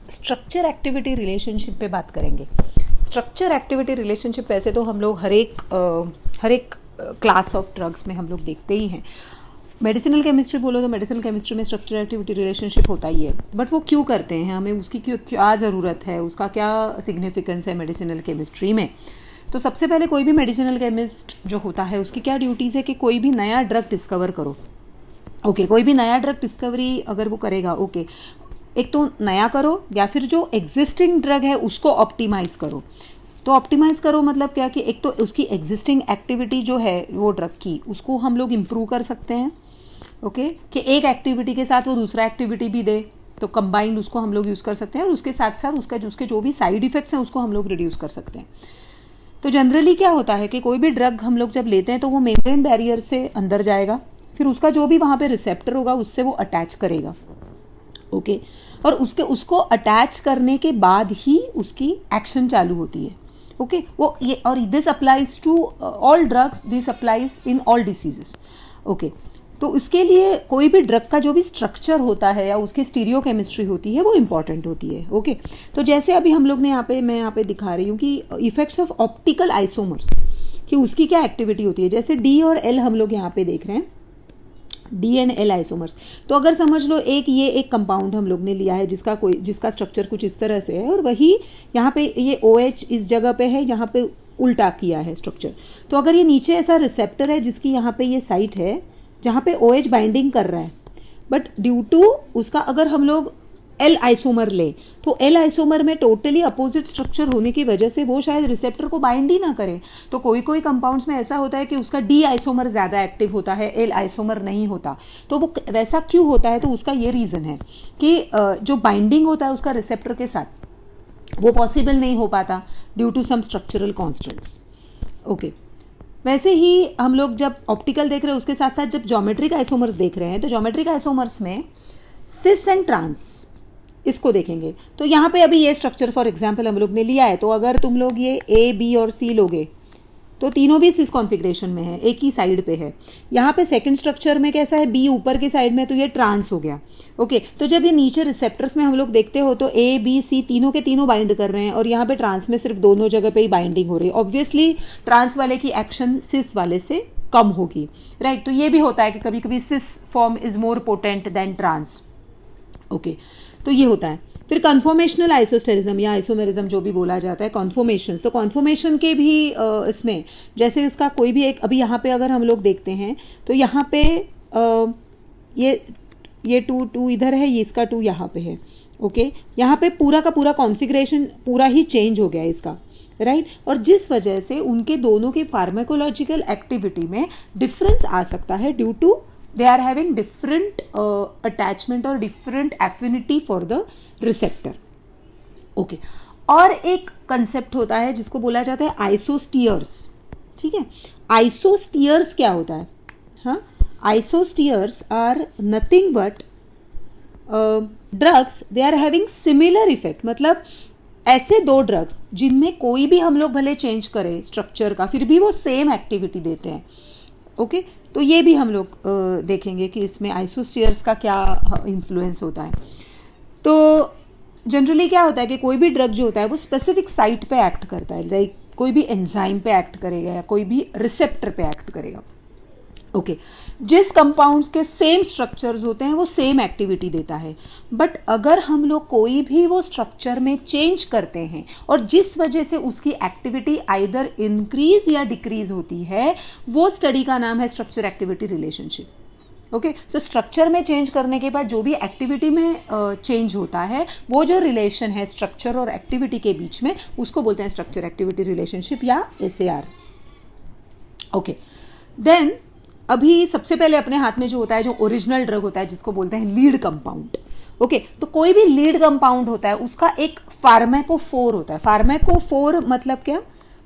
Structure activity relationship पे बात करेंगे। स्ट्रक्चर एक्टिविटी रिलेशनशिप वैसे तो हम लोग हर एक क्लास ऑफ ड्रग्स में हम लोग देखते ही हैं। मेडिसिनल केमिस्ट्री बोलो तो मेडिसिनल केमिस्ट्री में स्ट्रक्चर एक्टिविटी रिलेशनशिप होता ही है, बट वो क्यों करते हैं, हमें उसकी क्या ज़रूरत है, उसका क्या सिग्निफिकेंस है मेडिसिनल केमिस्ट्री में। तो सबसे पहले कोई भी मेडिसिनल केमिस्ट जो होता है उसकी क्या ड्यूटीज़ है कि कोई भी नया ड्रग डिस्कवर करो। ओके, कोई भी नया ड्रग डिस्कवरी अगर वो करेगा, ओके, एक तो नया करो या फिर जो एग्जिस्टिंग ड्रग है उसको ऑप्टिमाइज़ करो। तो ऑप्टिमाइज़ करो मतलब क्या कि एक तो उसकी एग्जिस्टिंग एक्टिविटी जो है वो ड्रग की उसको हम लोग इम्प्रूव कर सकते हैं। ओके, कि एक एक्टिविटी के साथ वो दूसरा एक्टिविटी भी दे, तो कंबाइंड उसको हम लोग यूज़ कर सकते हैं और उसके साथ साथ उसके जो भी साइड इफ़ेक्ट्स हैं उसको हम लोग रिड्यूस कर सकते हैं। तो जनरली क्या होता है कि कोई भी ड्रग हम लोग जब लेते हैं तो वो मेम्ब्रेन बैरियर से अंदर जाएगा, फिर उसका जो भी वहाँ पे रिसेप्टर होगा उससे वो अटैच करेगा। ओके, और उसको अटैच करने के बाद ही उसकी एक्शन चालू होती है। ओके, वो ये और this applies to all drugs, this applies in all diseases. Okay, तो इसके लिए कोई भी ड्रग का जो भी स्ट्रक्चर होता है या उसकी स्टीरियोकेमिस्ट्री होती है वो इंपॉर्टेंट होती है। ओके, तो जैसे अभी हम लोग ने मैं यहाँ पे दिखा रही हूँ कि इफेक्ट्स ऑफ ऑप्टिकल आइसोमर्स, कि उसकी क्या एक्टिविटी होती है। जैसे डी और एल हम लोग यहाँ पे देख रहे हैं, डी एंड एल आइसोमर्स। तो अगर समझ लो ये एक कंपाउंड हम लोग ने लिया है जिसका स्ट्रक्चर कुछ इस तरह से है, और वही यहाँ पे ये OH इस जगह पे है, यहाँ पे उल्टा किया है स्ट्रक्चर। तो अगर ये नीचे ऐसा रिसेप्टर है जिसकी यहाँ पे ये साइट है जहाँ पे OH बाइंडिंग कर रहा है, बट ड्यू टू उसका अगर हम लोग एल आइसोमर ले तो एल आइसोमर में टोटली अपोजिट स्ट्रक्चर होने की वजह से वो शायद रिसेप्टर को बाइंड ही ना करे। तो कोई कंपाउंड्स में ऐसा होता है कि उसका डी आइसोमर ज़्यादा एक्टिव होता है, एल आइसोमर नहीं होता। तो वो वैसा क्यों होता है, तो उसका ये रीज़न है कि जो बाइंडिंग होता है उसका रिसेप्टर के साथ वो पॉसिबल नहीं हो पाता due to some structural constants. Okay, वैसे ही हम लोग जब ऑप्टिकल देख रहे हैं उसके साथ साथ जब ज्योमेट्रिक आइसोमर्स देख रहे हैं तो ज्योमेट्रिक आइसोमर्स में सिस एंड ट्रांस इसको देखेंगे। तो यहाँ पे अभी ये स्ट्रक्चर फॉर एग्जांपल हम लोग ने लिया है, तो अगर तुम लोग ये A, B और C लोगे तो तीनों भी सिस कॉन्फ़िगरेशन में है, एक ही साइड पे है। यहाँ पे सेकंड स्ट्रक्चर में कैसा है, B ऊपर की साइड में, तो ये ट्रांस हो गया। ओके, तो जब ये नीचे रिसेप्टर्स में हम लोग देखते हो तो A, B, C तीनों के तीनों बाइंड कर रहे हैं, और यहाँ पे ट्रांस में सिर्फ दोनों जगह पे ही बाइंडिंग हो रही है। ऑब्वियसली ट्रांस वाले की एक्शन सिस वाले से कम होगी, राइट। तो ये भी होता है कि कभी कभी cis form is more potent than trans. Okay, तो ये होता है। फिर कन्फॉर्मेशनल आइसोस्टेरिज्म या आइसोमेरिज्म जो भी बोला जाता है, कन्फॉर्मेशंस। तो कन्फॉर्मेशन के भी इसमें जैसे इसका कोई भी एक, अभी यहाँ पे अगर हम लोग देखते हैं तो यहाँ पे ये टू इधर है, ये इसका 2 यहाँ पे है। ओके, यहाँ पे पूरा का पूरा कॉन्फ़िगरेशन पूरा ही चेंज हो गया इसका, राइट। और जिस वजह से उनके दोनों के फार्माकोलॉजिकल एक्टिविटी में डिफरेंस आ सकता है due to they are having different attachment और different affinity for the receptor। Okay, और एक कंसेप्ट होता है जिसको बोला जाता है आइसोस्टीयर्स। ठीक है, आइसोस्टीयर्स क्या होता है? हाँ, isosteres are nothing but drugs they are having similar effect. मतलब ऐसे दो ड्रग्स जिनमें कोई भी हम लोग भले चेंज करें स्ट्रक्चर का, फिर भी वो सेम एक्टिविटी देते हैं। ओके, तो ये भी हम लोग देखेंगे कि इसमें आइसोस्टीयर्स का क्या इन्फ्लुएंस होता है। तो जनरली क्या होता है कि कोई भी ड्रग जो होता है वो स्पेसिफिक साइट पे एक्ट करता है, लाइक कोई भी एंजाइम पे एक्ट करेगा या कोई भी रिसेप्टर पे एक्ट करेगा। ओके, जिस कंपाउंड्स के सेम स्ट्रक्चर्स होते हैं वो सेम एक्टिविटी देता है, बट अगर हम लोग कोई भी वो स्ट्रक्चर में चेंज करते हैं और जिस वजह से उसकी एक्टिविटी आइदर इंक्रीज या डिक्रीज होती है, वो स्टडी का नाम है structure activity relationship. Okay, so structure में चेंज करने के बाद जो भी एक्टिविटी में चेंज होता है, वो जो रिलेशन है स्ट्रक्चर और एक्टिविटी के बीच में, उसको बोलते हैं स्ट्रक्चर एक्टिविटी रिलेशनशिप या SAR। ओके, देन अभी सबसे पहले अपने हाथ में जो होता है, जो ओरिजिनल ड्रग होता है जिसको बोलते हैं लीड कंपाउंड। ओके, तो कोई भी लीड कंपाउंड होता है उसका एक फार्माकोफोर होता है। फार्माकोफोर मतलब क्या?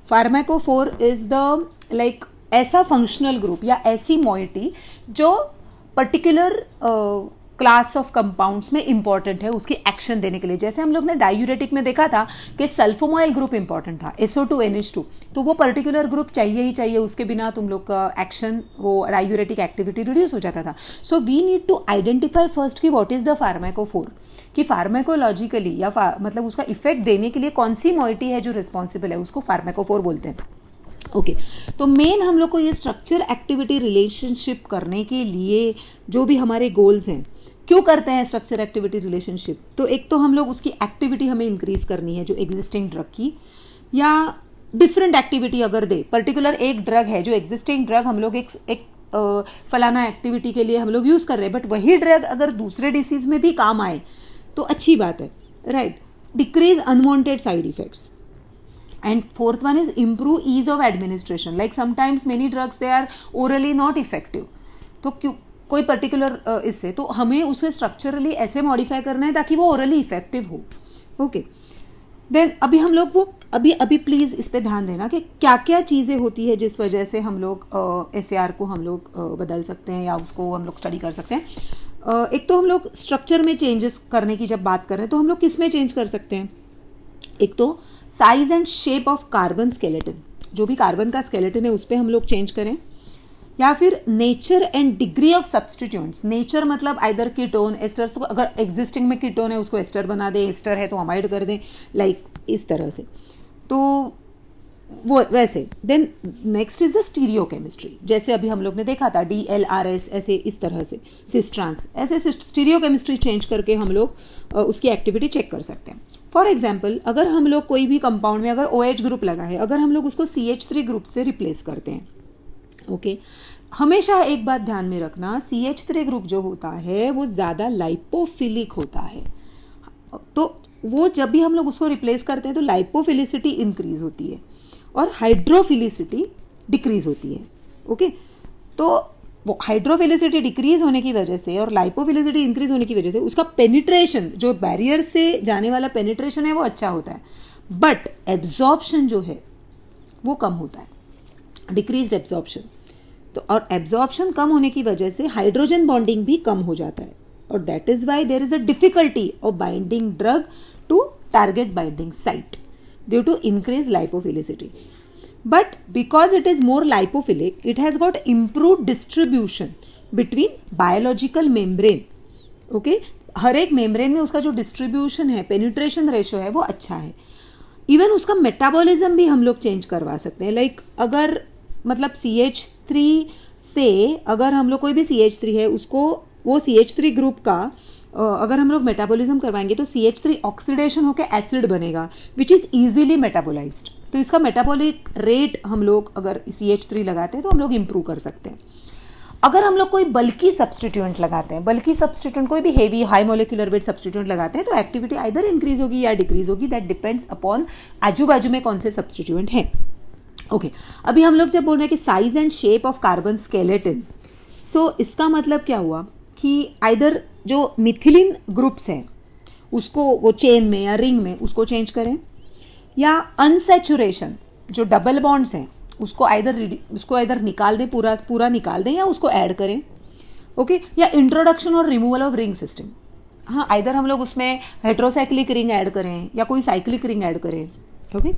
फार्माकोफोर इज द लाइक ऐसा फंक्शनल ग्रुप या ऐसी मॉइटी जो पर्टिकुलर क्लास ऑफ कंपाउंड्स में इंपॉर्टेंट है उसकी एक्शन देने के लिए। जैसे हम लोग ने डायूरेटिक में देखा था कि सल्फोमोइल ग्रुप इंपॉर्टेंट था, SO2NH2, तो वो पर्टिकुलर ग्रुप चाहिए ही चाहिए, उसके बिना तुम लोग का एक्शन, वो डायूरेटिक एक्टिविटी रिड्यूस हो जाता था। So we need to identify first कि व्हाट इज द फार्माकोफोर, कि फार्माकोलॉजिकली या मतलब उसका इफेक्ट देने के लिए कौन सी मॉइटी है जो रिस्पॉन्सिबल है, उसको फार्माकोफोर बोलते हैं। ओके तो मेन हम लोग को ये स्ट्रक्चर एक्टिविटी रिलेशनशिप करने के लिए जो भी हमारे गोल्स हैं, क्यों करते हैं स्ट्रक्चर एक्टिविटी रिलेशनशिप, तो एक तो हम लोग उसकी एक्टिविटी हमें इंक्रीज करनी है जो एग्जिस्टिंग ड्रग की, या डिफरेंट एक्टिविटी अगर दे, पर्टिकुलर एक ड्रग है जो एग्जिस्टिंग ड्रग हम लोग एक फलाना एक्टिविटी के लिए हम लोग यूज कर रहे हैं, बट वही ड्रग अगर दूसरे डिसीज में भी काम आए तो अच्छी बात है, right. Decrease unwanted side effects, and fourth one is improve ease of administration, like sometimes many drugs they are orally not effective, तो क्यों कोई पर्टिकुलर इससे, तो हमें उसे स्ट्रक्चरली ऐसे मॉडिफाई करना है ताकि वो ओरली इफेक्टिव हो। ओके देन अभी हम लोग वो अभी प्लीज इस पे ध्यान देना कि क्या क्या चीज़ें होती है जिस वजह से हम लोग SAR को हम लोग बदल सकते हैं या उसको हम लोग स्टडी कर सकते हैं। एक तो हम लोग स्ट्रक्चर में चेंजेस करने की जब बात कर रहे हैं तो हम लोग किस में चेंज कर सकते हैं, एक तो size and shape of carbon skeleton, जो भी कार्बन का स्केलेटन है उस पर हम लोग चेंज करें, या फिर nature and degree of substituents. Nature मतलब आइदर कीटोन एस्टर्स, तो अगर एग्जिस्टिंग में कीटोन है उसको एस्टर बना दें, एस्टर है तो अमाइड कर दें, लाइक इस तरह से, तो वो वैसे। Then next is the stereochemistry, जैसे अभी हम लोग ने देखा था DLRS, ऐसे इस तरह से सिस्ट्रांस, ऐसे स्टीरियोकेमिस्ट्री चेंज करके हम लोग उसकी एक्टिविटी चेक कर सकते हैं। फॉर एग्जाम्पल अगर हम लोग कोई भी कंपाउंड में अगर OH ग्रुप लगा है, अगर हम लोग उसको CH3 ग्रुप से रिप्लेस करते हैं, ओके हमेशा एक बात ध्यान में रखना, CH3 ग्रुप जो होता है वो ज़्यादा लाइपोफिलिक होता है, तो वो जब भी हम लोग उसको रिप्लेस करते हैं तो लाइपोफिलिसिटी इंक्रीज होती है और हाइड्रोफिलिसिटी डिक्रीज होती है। ओके तो वो हाइड्रोफिलिसिटी डिक्रीज होने की वजह से और लाइपोफिलिसिटी इंक्रीज होने की वजह से उसका पेनिट्रेशन, जो बैरियर से जाने वाला पेनिट्रेशन है वो अच्छा होता है, बट एब्जॉर्प्शन जो है वो कम होता है, डिक्रीज्ड एब्जॉर्प्शन। तो और एब्जॉर्प्शन कम होने की वजह से हाइड्रोजन बॉन्डिंग भी कम हो जाता है, और that is why there is a difficulty of binding drug to target binding site due to increase lipophilicity. But because it is more lipophilic, it has got improved distribution between biological membrane. Okay? हर एक membrane में उसका जो distribution है, penetration ratio है वो अच्छा है। Even उसका मेटाबॉलिज्म भी हम लोग चेंज करवा सकते हैं, लाइक अगर मतलब CH3 से अगर हम लोग कोई भी CH3 है उसको वो CH3 ग्रुप का अगर हम लोग मेटाबॉलिज्म करवाएंगे तो CH3 ऑक्सीडेशन होकर एसिड बनेगा विच इज़ ईजिली मेटाबोलाइज्ड, तो इसका मेटाबॉलिक रेट हम लोग अगर CH3 लगाते हैं तो हम लोग इम्प्रूव कर सकते हैं। अगर हम लोग कोई बल्कि सब्सटीट्यूएंट लगाते हैं, बल्कि सब्सटीट्यूएंट कोई भी heavy high molecular weight substituent लगाते हैं तो एक्टिविटी आइदर इंक्रीज होगी या डिक्रीज होगी, दैट डिपेंड्स अपॉन आजू बाजू में कौन से सब्सटीट्यूएंट हैं। ओके अभी हम लोग जब बोल रहे हैं कि size and shape of carbon skeleton, so इसका मतलब क्या हुआ कि आइदर जो मिथिलिन ग्रुप्स हैं उसको वो चेन में या रिंग में उसको चेंज करें, या अनसैचुरेशन जो डबल बॉन्ड्स हैं उसको आइदर निकाल दें, पूरा निकाल दें, या उसको ऐड करें। ओके या इंट्रोडक्शन और रिमूवल ऑफ रिंग सिस्टम, हाँ आइदर हम लोग उसमें हेट्रोसाइक्लिक रिंग ऐड करें या कोई साइक्लिक रिंग ऐड करें। ओके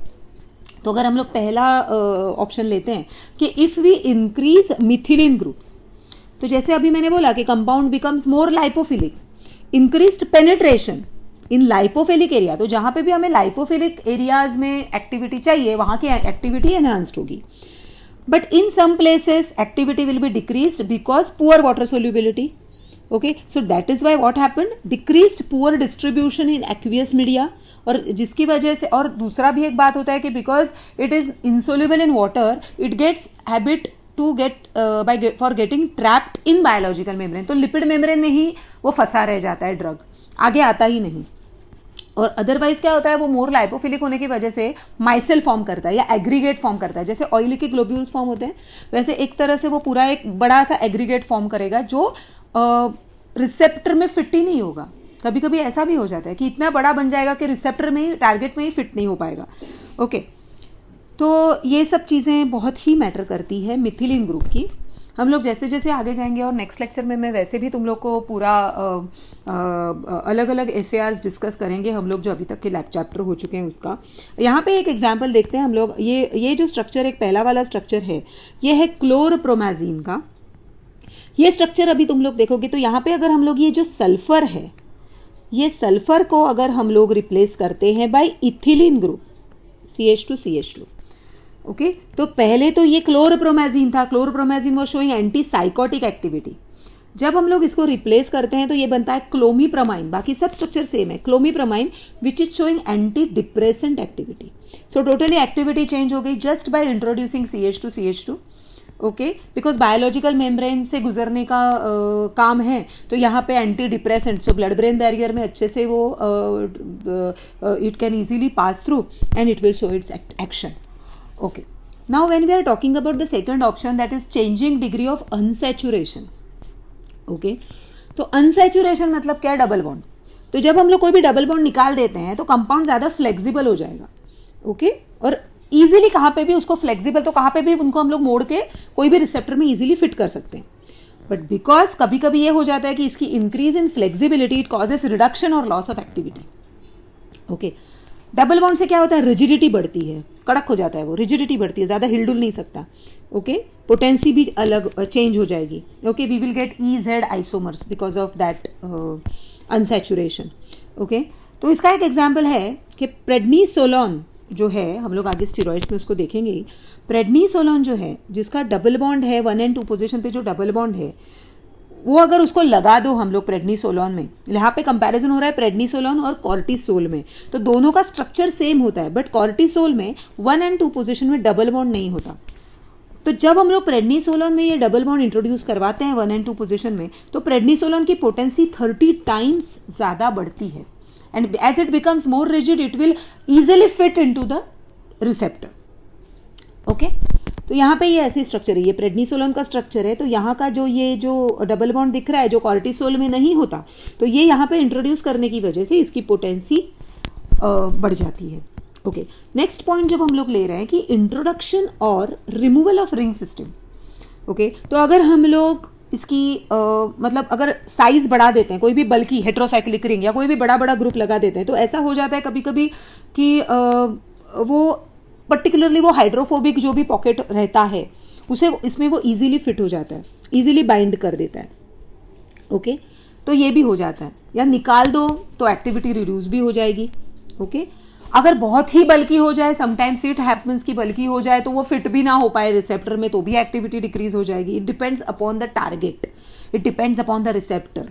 तो अगर हम लोग पहला ऑप्शन लेते हैं कि if we increase methylene groups, तो जैसे अभी मैंने बोला कि compound becomes more lipophilic, increased penetration in lipophilic area, तो जहां पे भी हमें लाइपोफिलिक एरियाज में एक्टिविटी चाहिए वहां की एक्टिविटी एनहांस्ड होगी, but in some places activity will be decreased because poor water solubility. Okay so that is why what happened, decreased poor distribution in aqueous media, और जिसकी वजह से, और दूसरा भी एक बात होता है कि because it is insoluble in water it gets habit to get for getting trapped in biological membrane, तो लिपिड मेम्ब्रेन में ही वो फंसा रह जाता है, ड्रग आगे आता ही नहीं। और अदरवाइज क्या होता है, वो मोर लाइपोफिलिक होने की वजह से माइसेल फॉर्म करता है या एग्रीगेट फॉर्म करता है, जैसे ऑयल के ग्लोब्यूल्स फॉर्म होते हैं वैसे एक तरह से वो पूरा एक बड़ा सा एग्रीगेट फॉर्म करेगा जो रिसेप्टर में फिट ही नहीं होगा। कभी कभी ऐसा भी हो जाता है कि इतना बड़ा बन जाएगा कि रिसेप्टर में ही, टारगेट में ही फिट नहीं हो पाएगा। ओके तो ये सब चीज़ें बहुत ही मैटर करती है मिथिलिन ग्रुप की। हम लोग जैसे जैसे आगे जाएंगे और नेक्स्ट लेक्चर में मैं वैसे भी तुम लोग को पूरा अलग अलग SARs डिस्कस करेंगे हम लोग जो अभी तक के लैब चैप्टर हो चुके हैं उसका। यहाँ पे एक एग्जांपल देखते हैं हम लोग। ये जो स्ट्रक्चर एक पहला वाला स्ट्रक्चर है ये है क्लोरप्रोमाजीन का। ये स्ट्रक्चर अभी तुम लोग देखोगे तो यहाँ पे अगर हम लोग ये जो सल्फर है ये सल्फर को अगर हम लोग रिप्लेस करते हैं bye ethylene group CH2CH2, okay तो पहले तो ये क्लोरप्रोमाजीन था। क्लोरप्रोमाजीन वो शोइंग एंटी साइकोटिक एक्टिविटी। जब हम लोग इसको रिप्लेस करते हैं तो ये बनता है क्लोमीप्रमाइन। बाकी सब स्ट्रक्चर सेम है, clomipramine which is showing antidepressant activity. So totally activity change हो गई just by introducing CH2CH2, okay because biological membrane से गुजरने का काम है तो यहाँ पे एंटी डिप्रेसेंट जो ब्लड ब्रेन बैरियर में अच्छे से वो it can easily pass through and it will show its action. Okay, now when we are talking about the second option that is changing degree of unsaturation, okay, तो unsaturation मतलब क्या है? Double bond. तो जब हम लोग कोई भी डबल बॉन्ड निकाल देते हैं तो कंपाउंड ज़्यादा फ्लेक्सिबल हो जाएगा, ओके और इजीली कहाँ पे भी उसको फ्लेक्सिबल तो कहाँ पे भी उनको हम लोग मोड़ के कोई भी रिसेप्टर में इजीली फिट कर सकते हैं। बट बिकॉज कभी कभी ये हो जाता है कि इसकी increase in flexibility it causes reduction और loss of activity, okay. Double bond से क्या होता है? रिजिडिटी बढ़ती है, कड़क हो जाता है वो, रिजिडिटी बढ़ती है, ज़्यादा हिलडुल नहीं सकता, ओके पोटेंसी भी अलग चेंज हो जाएगी, okay we will get EZ isomers because of that unsaturation, okay. तो इसका एक एग्जाम्पल है कि प्रेडनिसोलोन जो है, हम लोग आगे स्टीरॉइड्स में उसको देखेंगे ही। प्रेडनिसोलोन जो है जिसका डबल बॉन्ड है 1 and 2 पोजीशन पे जो डबल बॉन्ड है वो अगर उसको लगा दो हम लोग प्रेडनिसोलोन में, यहाँ पे कंपैरिजन हो रहा है प्रेडनिसोलोन और कॉर्टिसोल में, तो दोनों का स्ट्रक्चर सेम होता है बट कॉर्टिसोल में 1 and 2 पोजीशन में डबल बॉन्ड नहीं होता। तो जब हम लोग प्रेडनिसोलोन में ये डबल बॉन्ड इंट्रोड्यूस करवाते हैं 1 and 2 पोजीशन में तो प्रेडनिसोलोन की पोटेंसी 30 टाइम्स ज़्यादा बढ़ती है and as it becomes more rigid it will easily fit into the receptor, okay. तो यहाँ पे ये ऐसी स्ट्रक्चर है, ये प्रेडनिसोलोन का स्ट्रक्चर है। तो यहाँ का ये जो डबल बॉन्ड दिख रहा है जो कॉर्टिसोल में नहीं होता, तो ये यहाँ पे इंट्रोड्यूस करने की वजह से इसकी पोटेंसी बढ़ जाती है, ओके। नेक्स्ट पॉइंट जब हम लोग ले रहे हैं कि इंट्रोडक्शन और removal of ring system, okay. तो अगर हम लोग इसकी मतलब अगर साइज बढ़ा देते हैं, कोई भी बल्कि हेट्रोसाइक्लिक रिंग या कोई भी बड़ा बड़ा ग्रुप लगा देते हैं, तो ऐसा हो जाता है कभी कभी कि वो पर्टिकुलरली वो हाइड्रोफोबिक जो भी पॉकेट रहता है उसे इसमें वो इजीली फिट हो जाता है, इजीली बाइंड कर देता है, ओके। तो ये भी हो जाता है, या निकाल दो तो एक्टिविटी रिड्यूस भी हो जाएगी, ओके। अगर बहुत ही बल्कि हो जाए, समटाइम्स इट हैपन्स की बल्कि हो जाए तो वो फिट भी ना हो पाए रिसेप्टर में तो भी एक्टिविटी डिक्रीज हो जाएगी। It depends upon the target, it depends upon the receptor,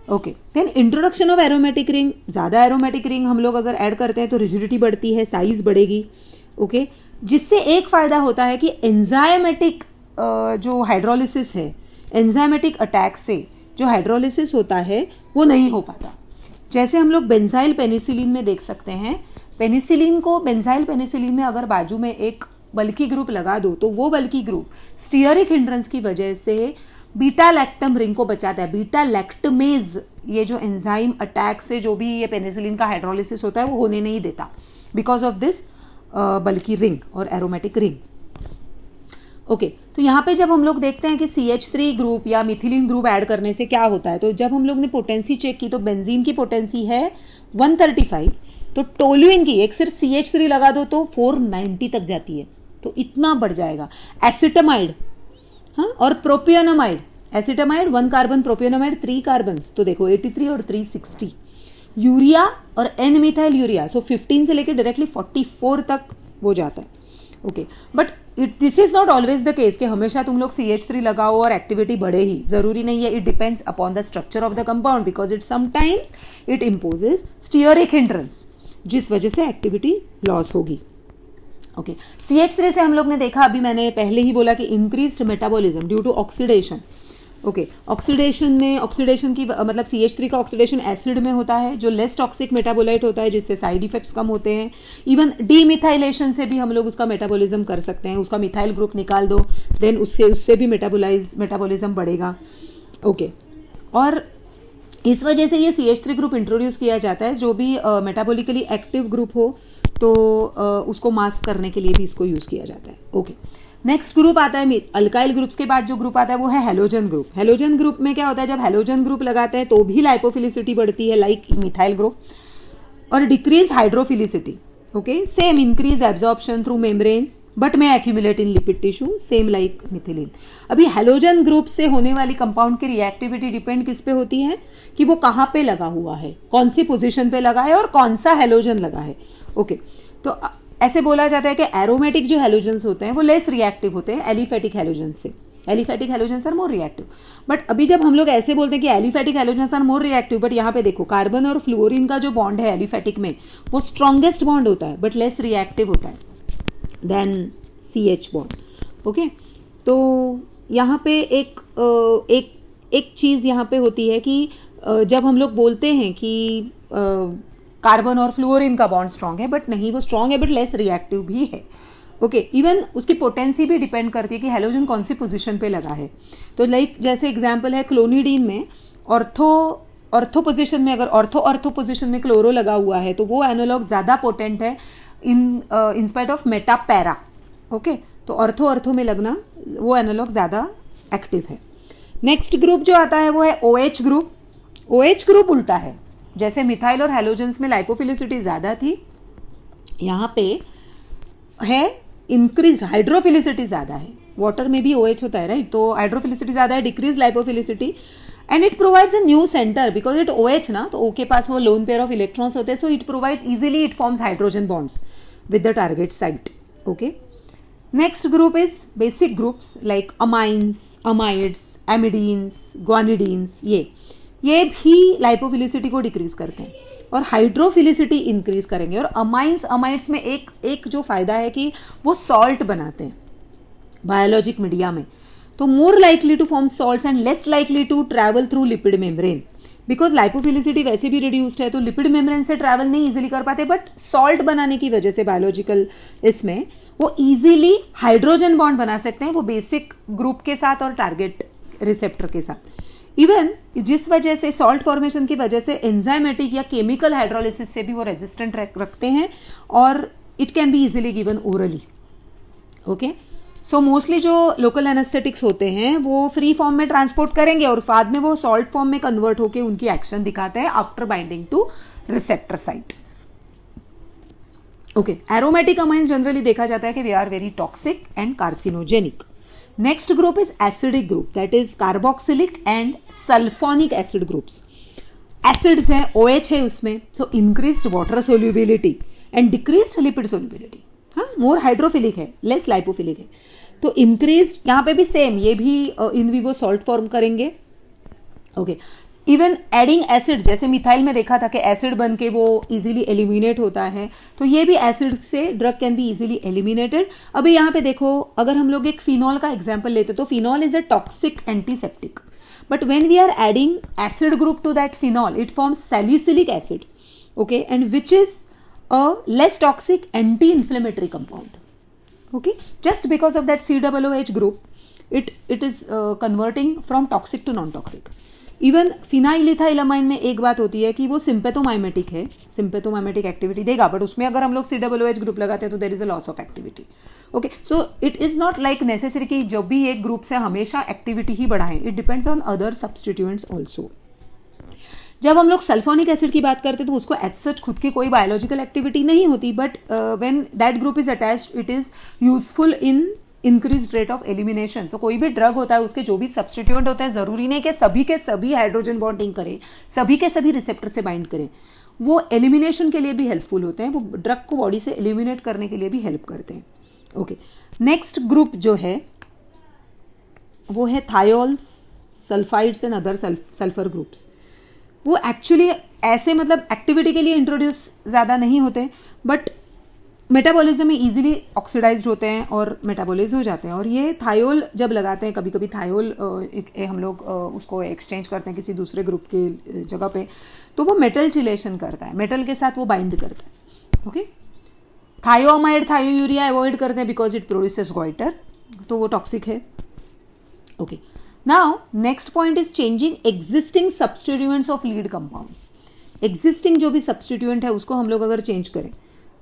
okay. Then introduction of aromatic ring, ज़्यादा एरोमेटिक रिंग हम लोग अगर ऐड करते हैं तो रिजिडिटी बढ़ती है, साइज बढ़ेगी, ओके। जिससे एक फायदा होता है कि एंजाइमेटिक जो हाइड्रोलिसिस है, एंजाइमेटिक अटैक से जो हाइड्रोलिसिस होता है वो नहीं हो पाता। जैसे हम लोग बेंजाइल पेनिसिलिन में देख सकते हैं, पेनिसिलिन को बेंजाइल पेनिसिलिन में अगर बाजू में एक बल्कि ग्रुप लगा दो तो वो बल्कि ग्रुप स्टीयरिक हिंड्रेंस की वजह से बीटा लैक्टम रिंग को बचाता है। बीटा लैक्टमेज ये जो एंजाइम अटैक से जो भी ये पेनिसिलिन का हाइड्रोलिसिस होता है वो होने नहीं देता बिकॉज ऑफ दिस बल्कि रिंग और एरोमेटिक रिंग, ओके। तो यहाँ पे जब हम लोग देखते हैं कि CH3 ग्रुप या मिथिलीन ग्रुप ऐड करने से क्या होता है, तो जब हम लोग ने पोटेंसी चेक की तो बेंजीन की पोटेंसी है 135, तो टोल्यूइन की एक सिर्फ CH3 लगा दो तो 490 तक जाती है, तो इतना बढ़ जाएगा। एसिटामाइड, हाँ, और प्रोपियोनामाइड, एसिटामाइड 1 कार्बन, प्रोपियोनामाइड 3 कार्बन, तो देखो 83 और 360। यूरिया और एन मिथाइल यूरिया, सो 15 से लेकर डायरेक्टली 44 तक वो जाता है, okay. But this is not always the case कि हमेशा तुम लोग CH3 लगाओ और एक्टिविटी बढ़े ही, जरूरी नहीं है। It depends upon the structure of the compound because it sometimes it imposes stearic hindrance जिस वजह से एक्टिविटी लॉस होगी, ओके। CH3 से हम लोग ने देखा, अभी मैंने पहले ही बोला कि increased metabolism due to oxidation, okay. Oxidation में, ऑक्सीडेशन की मतलब CH3 का ऑक्सीडेशन एसिड में होता है जो लेस टॉक्सिक मेटाबोलाइट होता है जिससे साइड इफेक्ट्स कम होते हैं। इवन डीमिथाइलेशन से भी हम लोग उसका मेटाबॉलिज्म कर सकते हैं, उसका मिथाइल ग्रुप निकाल दो देन उससे भी मेटाबॉलिज्म बढ़ेगा, ओके। और इस वजह से ये CH3 ग्रुप इंट्रोड्यूस किया जाता है, जो भी मेटाबॉलिकली एक्टिव ग्रुप हो तो उसको मास्क करने के लिए भी इसको यूज किया जाता है, ओके। नेक्स्ट ग्रुप आता है अल्काइल ग्रुप्स के बाद जो ग्रुप आता है वो है हेलोजन ग्रुप। हेलोजन ग्रुप में क्या होता है, जब हेलोजन ग्रुप लगाते हैं तो भी लाइपोफिलिसिटी बढ़ती है लाइक मिथाइल ग्रुप, और decrease hydrophilicity. Okay, same increase absorption through membranes but में accumulate in lipid tissue same like methylene. अभी हेलोजन ग्रुप से होने वाली कंपाउंड की रिएक्टिविटी डिपेंड किस पे होती है कि वो कहाँ पे लगा हुआ है, कौन सी पोजीशन पे लगा है और कौन सा हेलोजन लगा है। ओके, तो ऐसे बोला जाता है कि एरोमेटिक जो हेलोजन्स होते हैं वो लेस रिएक्टिव होते हैं एलिफेटिक हेलोजन्स से। Aliphatic halogens are more reactive. But अभी जब हम लोग ऐसे बोलते हैं कि aliphatic halogens are more reactive, but यहाँ पे देखो कार्बन और फ्लोरीन का जो बॉन्ड है एलिफेटिक में वो स्ट्रॉन्गेस्ट बॉन्ड होता है बट लेस रिएक्टिव होता है देन CH बॉन्ड। ओके, तो यहाँ पे एक चीज़ यहाँ पे होती है कि जब हम लोग बोलते हैं कि कार्बन और फ्लोरीन का बॉन्ड स्ट्रांग है, बट नहीं, वो स्ट्रांग है बट लेस रिएक्टिव भी है। ओके, इवन उसकी पोटेंसी भी डिपेंड करती है कि हेलोजन कौन सी पोजीशन पे लगा है। तो लाइक जैसे एग्जांपल है क्लोनिडीन में ऑर्थो पोजीशन में, अगर ऑर्थो पोजीशन में क्लोरो लगा हुआ है तो वो एनालॉग ज़्यादा पोटेंट है in spite of Meta para. Okay, तो ऑर्थो में लगना वो एनालॉग ज़्यादा एक्टिव है। नेक्स्ट ग्रुप जो आता है वो है OH ग्रुप। OH ग्रुप उल्टा है, जैसे मिथाइल और हेलोजेंस में लाइपोफिलिसिटी ज़्यादा थी, यहाँ पे है इंक्रीज हाइड्रोफिलिसिटी ज़्यादा है। वाटर में भी OH होता है राइट, तो हाइड्रोफिलिसिटी ज़्यादा है, decrease lipophilicity and it provides a new centre because it OH ना, तो O के पास वो लोन पेयर ऑफ इलेक्ट्रॉन्स होते हैं, so it provides easily, it forms hydrogen bonds with the target site. Okay, next group is basic groups like amines, amides, amidines, guanidines. ये भी लाइपोफिलिसिटी को decrease करते हैं और हाइड्रोफिलिसिटी इंक्रीज करेंगे। और अमाइड्स में एक जो फायदा है कि वो सॉल्ट बनाते हैं बायोलॉजिक मीडिया में, तो more likely to form salts and less likely to travel through lipid membrane because lipophilicity वैसे भी रिड्यूस्ड है, तो लिपिड मेम्ब्रेन से ट्रैवल नहीं इजीली कर पाते, बट सॉल्ट बनाने की वजह से बायोलॉजिकल इसमें वो इजीली हाइड्रोजन बॉन्ड बना सकते हैं, वो बेसिक ग्रुप के साथ और टारगेट रिसेप्टर के साथ। इवन जिस वजह से सॉल्ट फॉर्मेशन की वजह से एंजाइमेटिक या केमिकल हाइड्रोलिसिस से भी वो रेजिस्टेंट रखते हैं और it can be easily given orally. Okay, so mostly जो लोकल एनेस्थेटिक्स होते हैं वो फ्री फॉर्म में ट्रांसपोर्ट करेंगे और बाद में वो सॉल्ट फॉर्म में कन्वर्ट होकर उनकी एक्शन दिखाते हैं after binding to receptor site. Okay, aromatic amines generally देखा जाता है कि वे are very toxic and carcinogenic. Next group is acidic group, that is carboxylic and sulphonic acid groups. Acids हैं, OH है उसमें, so increased water solubility and decreased lipid solubility. हाँ, more hydrophilic है, लेस लाइपोफिलिक है, तो increased यहाँ पे भी सेम, ये भी इन विवो सॉल्ट फॉर्म करेंगे। ओके, इवन एडिंग एसिड, जैसे मिथाइल में देखा था कि एसिड बन के वो इजीली एलिमिनेट होता है, तो ये भी एसिड से drug can be easily eliminated. अभी यहाँ पे देखो, अगर हम लोग एक फिनॉल का एग्जांपल लेते तो phenol is a toxic antiseptic, but when we are adding acid group to that phenol it forms salicylic acid, okay, and which is a less toxic anti inflammatory compound. Okay, just because of that COOH group it is converting from toxic to non toxic. Even phenylethylamine में एक बात होती है कि वो सिंपेथोमाइमेटिक है, सिंपेथोमाइमेटिक activity देगा, but उसमें अगर हम लोग COOH ग्रुप लगाते हैं तो there is a loss of activity. Okay, so it is not like necessary कि जो भी एक ग्रुप से हमेशा एक्टिविटी ही बढ़ाएं, it depends on other substituents also. जब हम लोग सल्फोनिक एसिड की बात करते हैं तो उसको एज सच खुद की कोई बायोलॉजिकल एक्टिविटी नहीं होती, but when that group is attached it is useful in increase rate of elimination. So कोई भी ड्रग होता है उसके जो भी सब्सटीट्यूएंट होते हैं जरूरी नहीं कि सभी के सभी हाइड्रोजन बॉन्डिंग करें, सभी के सभी रिसेप्टर से बाइंड करें, वो एलिमिनेशन के लिए भी हेल्पफुल होते हैं, वो ड्रग को बॉडी से एलिमिनेट करने के लिए भी हेल्प करते हैं। ओके, नेक्स्ट ग्रुप जो है वो है thiols, sulphides and other sulphur groups. वो एक्चुअली ऐसे मतलब एक्टिविटी के लिए इंट्रोड्यूस ज़्यादा नहीं होते, बट मेटाबॉलिज्म में इजीली ऑक्सीडाइज्ड होते हैं और मेटाबॉलाइज हो जाते हैं। और ये थायोल जब लगाते हैं, कभी कभी थायोल हम लोग उसको एक्सचेंज करते हैं किसी दूसरे ग्रुप के जगह पे, तो वो मेटल चिलेशन करता है, मेटल के साथ वो बाइंड करता है। ओके, थायोअमाइड थायोयूरिया अवॉइड करते हैं बिकॉज इट प्रोड्यूसेस गॉइटर, तो वो टॉक्सिक है। Okay, now next point is changing existing substituents of lead compound. Existing जो भी सब्सटीट्यूएंट है उसको हम लोग अगर चेंज करें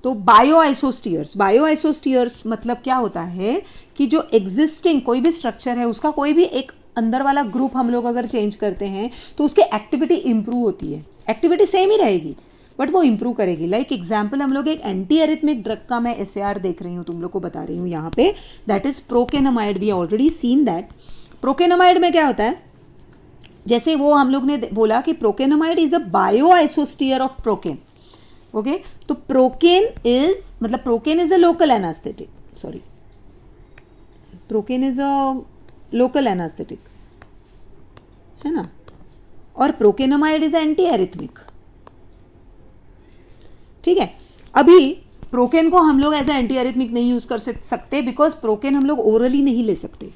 तो बायोआइसोस्टीयर्स मतलब क्या होता है कि जो एग्जिस्टिंग कोई भी स्ट्रक्चर है उसका कोई भी एक अंदर वाला ग्रुप हम लोग अगर चेंज करते हैं तो उसकी एक्टिविटी इंप्रूव होती है। एक्टिविटी सेम ही रहेगी बट वो इंप्रूव करेगी। लाइक एग्जाम्पल हम लोग एक एंटी एरिथमिक ड्रग का मैं एसएआर देख रही हूँ, तुम लोग को बता रही हूँ यहाँ पे, that is procainamide. We already seen that. Procainamide में क्या होता है, जैसे वो हम लोग ने बोला कि procainamide is a bioisostere of procaine. Okay, तो procaine is a local anaesthetic, sorry, procaine is a local anaesthetic है ना, और प्रोकेनामाइड इज एंटी एरिथमिक। ठीक है, अभी प्रोकेन को हम लोग एज ए एंटी एरिथमिक नहीं यूज कर सकते बिकॉज प्रोकेन हम लोग ओरली नहीं ले सकते,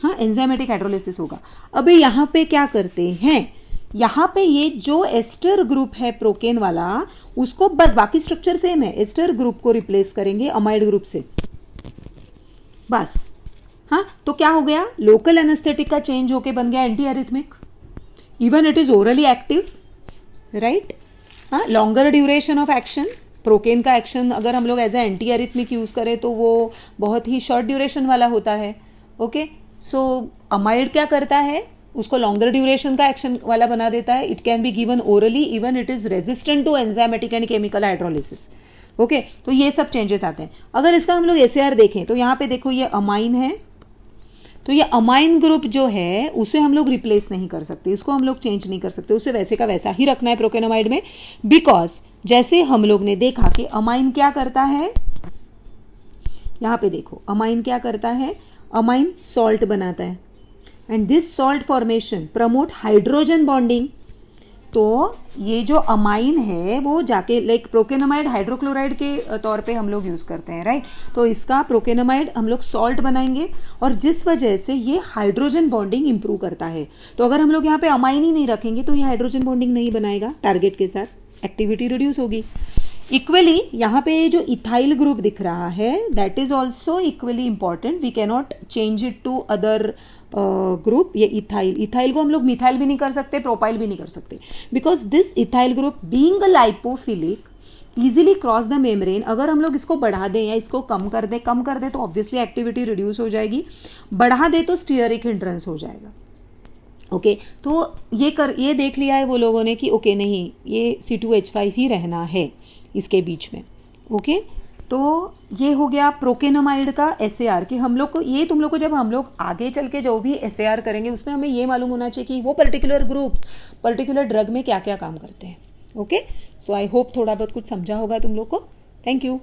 हाँ, एंजाइमेटिक हाइड्रोलिसिस होगा। अभी यहाँ पे क्या करते हैं, यहाँ पे ये जो एस्टर ग्रुप है प्रोकेन वाला, उसको बस, बाकी स्ट्रक्चर सेम है, एस्टर ग्रुप को रिप्लेस करेंगे अमाइड ग्रुप से बस। हाँ, तो क्या हो गया, लोकल एनेस्थेटिक का चेंज होके बन गया antiarrhythmic. Even it is orally active, right. हाँ, longer duration of action. Procaine का एक्शन अगर हम लोग as a antiarrhythmic use करें तो वो बहुत ही शॉर्ट ड्यूरेशन वाला होता है। ओके, सो अमाइड क्या करता है, उसको लॉन्गर ड्यूरेशन का एक्शन वाला बना देता है। It can be given orally, even it is resistant to enzymatic and chemical hydrolysis. Okay, तो ये सब चेंजेस आते हैं। अगर इसका हम लोग एसएआर देखें तो यहाँ पे देखो ये अमाइन है, तो ये अमाइन ग्रुप जो है उसे हम लोग रिप्लेस नहीं कर सकते, इसको हम लोग चेंज नहीं कर सकते, उसे वैसे का वैसा ही रखना है प्रोकेनामाइड में। बिकॉज जैसे हम लोग ने देखा कि अमाइन क्या करता है, यहाँ पे देखो अमाइन क्या करता है, अमाइन सॉल्ट बनाता है and this salt formation promote hydrogen bonding. तो ये जो अमाइन है वो जाके लाइक प्रोकेनामाइड हाइड्रोक्लोराइड के तौर पे हम लोग यूज करते हैं, राइट। तो इसका प्रोकेनामाइड हम लोग सॉल्ट बनाएंगे और जिस वजह से ये हाइड्रोजन बॉन्डिंग इंप्रूव करता है। तो अगर हम लोग यहाँ पे अमाइन ही नहीं रखेंगे तो ये हाइड्रोजन बॉन्डिंग नहीं बनाएगा टारगेट के साथ, एक्टिविटी रिड्यूस होगी। इक्वली यहाँ पे जो इथाइल ग्रुप दिख रहा है that is also equally important. We cannot change it to other group. ये इथाइल को हम लोग मिथाइल भी नहीं कर सकते, प्रोपाइल भी नहीं कर सकते, because this ethyl group being a lipophilic easily cross the membrane. अगर हम लोग इसको बढ़ा दें या इसको कम कर दें तो ऑब्वियसली एक्टिविटी रिड्यूस हो जाएगी, बढ़ा दे तो स्टीयरिक हिंड्रेंस हो जाएगा। ओके, तो ये देख लिया है वो लोगों ने कि ओके नहीं, ये C2H5 ही रहना है इसके बीच में। ओके, तो ये हो गया प्रोकेनामाइड का एसएआर कि हम लोग को ये, तुम लोग को जब हम लोग आगे चल के जो भी एसएआर करेंगे उसमें हमें ये मालूम होना चाहिए कि वो पर्टिकुलर ग्रुप्स पर्टिकुलर ड्रग में क्या क्या काम करते हैं। ओके, सो आई होप थोड़ा बहुत कुछ समझा होगा तुम लोग को। Thank you.